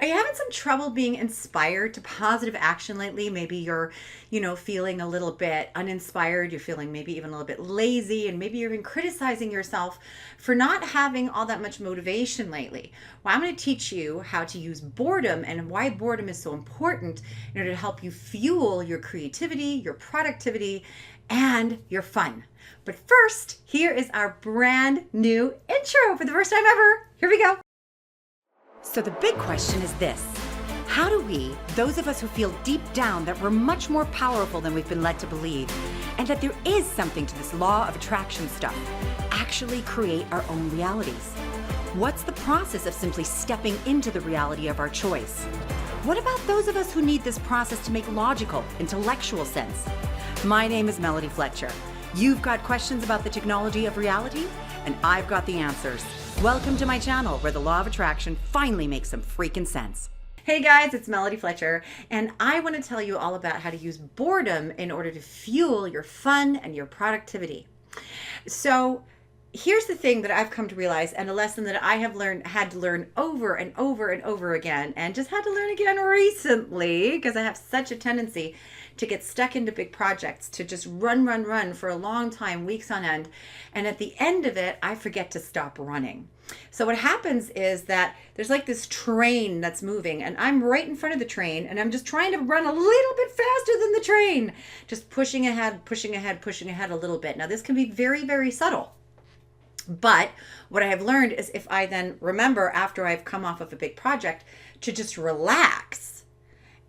Are you having some trouble being inspired to positive action lately? Maybe you're, feeling a little bit uninspired. You're feeling maybe even a little bit lazy, and maybe you're even criticizing yourself for not having all that much motivation lately. Well, I'm going to teach you how to use boredom and why boredom is so important in order to help you fuel your creativity, your productivity, and your fun. But first, here is our brand new intro for the first time ever. Here we go. So the big question is this: how do we, those of us who feel deep down that we're much more powerful than we've been led to believe, and that there is something to this law of attraction stuff, actually create our own realities? What's the process of simply stepping into the reality of our choice? What about those of us who need this process to make logical, intellectual sense? My name is Melody Fletcher. You've got questions about the technology of reality, and I've got the answers. Welcome to my channel where the law of attraction finally makes some freaking sense. Hey guys, it's Melody Fletcher, and I want to tell you all about how to use boredom in order to fuel your fun and your productivity. So here's the thing that I've come to realize, and a lesson that I have had to learn over and over and over again, and just had to learn again recently because I have such a tendency to get stuck into big projects, to just run for a long time, weeks on end. And at the end of it, I forget to stop running. So what happens is that there's like this train that's moving, and I'm right in front of the train, and I'm just trying to run a little bit faster than the train, just pushing ahead a little bit. Now this can be very, very subtle. But what I have learned is if I then remember after I've come off of a big project to just relax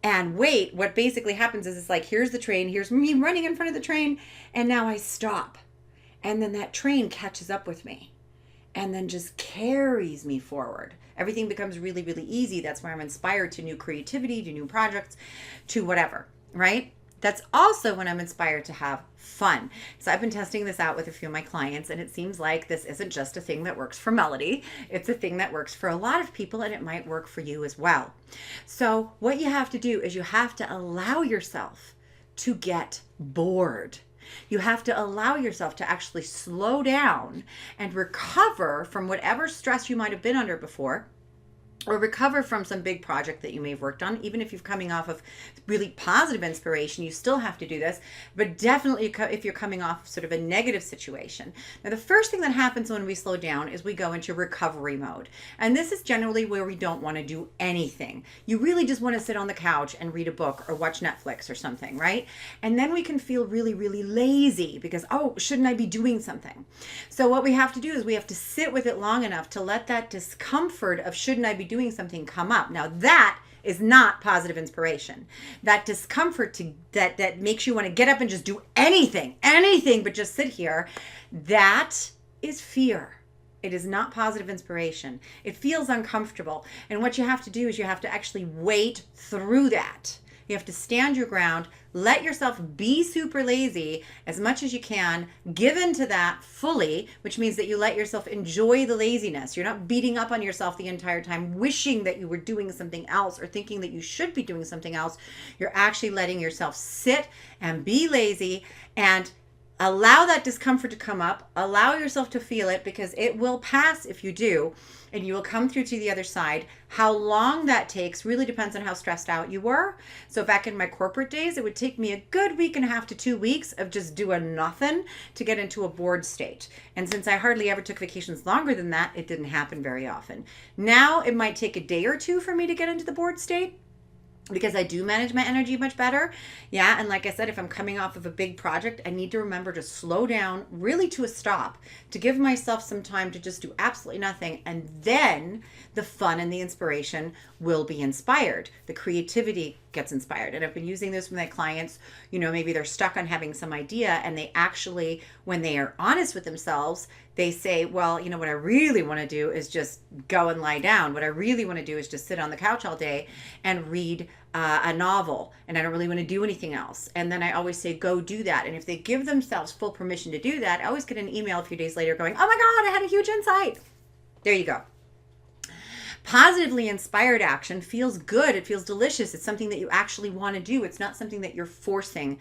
and wait, what basically happens is it's like, here's the train, here's me running in front of the train, and now I stop. And then that train catches up with me and then just carries me forward. Everything becomes really, really easy. That's where I'm inspired to new creativity, to new projects, to whatever, right? That's also when I'm inspired to have fun. So I've been testing this out with a few of my clients, and it seems like this isn't just a thing that works for Melody. It's a thing that works for a lot of people, and it might work for you as well. So what you have to do is you have to allow yourself to get bored. You have to allow yourself to actually slow down and recover from whatever stress you might have been under before, or recover from some big project that you may have worked on. Even if you're coming off of really positive inspiration, you still have to do this. But definitely if you're coming off sort of a negative situation. Now, the first thing that happens when we slow down is we go into recovery mode. And this is generally where we don't want to do anything. You really just want to sit on the couch and read a book or watch Netflix or something, right? And then we can feel really, really lazy because, oh, shouldn't I be doing something? So what we have to do is we have to sit with it long enough to let that discomfort of shouldn't I be doing something come up. Now that is not positive inspiration. That discomfort that makes you want to get up and just do anything but just sit here, that is fear. It is not positive inspiration. It feels uncomfortable. And what you have to do is you have to actually wait through that. You have to stand your ground, let yourself be super lazy as much as you can, give into that fully, which means that you let yourself enjoy the laziness. You're not beating up on yourself the entire time, wishing that you were doing something else or thinking that you should be doing something else. You're actually letting yourself sit and be lazy and allow that discomfort to come up, allow yourself to feel it because it will pass if you do, and you will come through to the other side. How long that takes really depends on how stressed out you were. So back in my corporate days, it would take me a good week and a half to 2 weeks of just doing nothing to get into a bored state. And since I hardly ever took vacations longer than that, it didn't happen very often. Now it might take a day or two for me to get into the bored state, because I do manage my energy much better. Yeah, and like I said, if I'm coming off of a big project, I need to remember to slow down really to a stop, to give myself some time to just do absolutely nothing. And then the fun and the inspiration will be inspired. The creativity gets inspired. And I've been using this with my clients. Maybe they're stuck on having some idea, and they actually, when they are honest with themselves, they say, well, what I really want to do is just go and lie down. What I really want to do is just sit on the couch all day and read a novel, and I don't really want to do anything else. And then I always say, go do that. And if they give themselves full permission to do that, I always get an email a few days later going, oh my God, I had a huge insight. There you go. Positively inspired action feels good. It feels delicious. It's something that you actually want to do. It's not something that you're forcing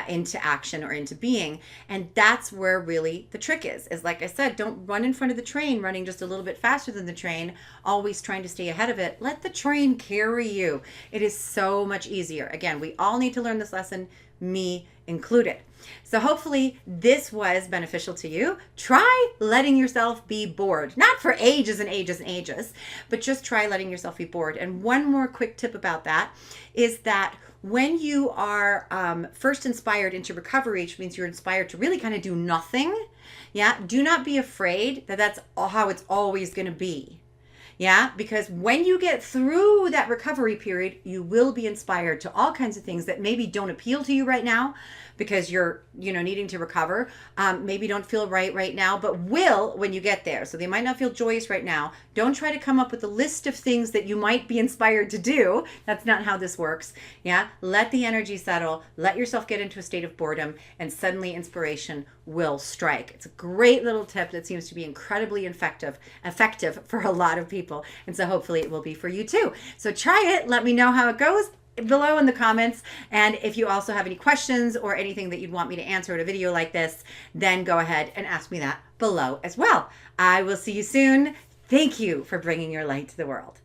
into action or into being. And that's where really the trick is like I said, don't run in front of the train, running just a little bit faster than the train, always trying to stay ahead of it. Let the train carry you. It is so much easier. Again, we all need to learn this lesson, me included. So hopefully this was beneficial to you. Try letting yourself be bored, not for ages and ages and ages, but just try letting yourself be bored. And one more quick tip about that is that when you are first inspired into recovery, which means you're inspired to really kind of do nothing, do not be afraid that that's how it's always going to be. Because when you get through that recovery period, you will be inspired to all kinds of things that maybe don't appeal to you right now because you're, needing to recover. Maybe don't feel right now, but will when you get there. So they might not feel joyous right now. Don't try to come up with a list of things that you might be inspired to do. That's not how this works. Let the energy settle. Let yourself get into a state of boredom, and suddenly inspiration will strike. It's a great little tip that seems to be incredibly effective for a lot of people. And so hopefully it will be for you too. So try it. Let me know how it goes below in the comments. And if you also have any questions or anything that you'd want me to answer in a video like this, then go ahead and ask me that below as well. I will see you soon. Thank you for bringing your light to the world.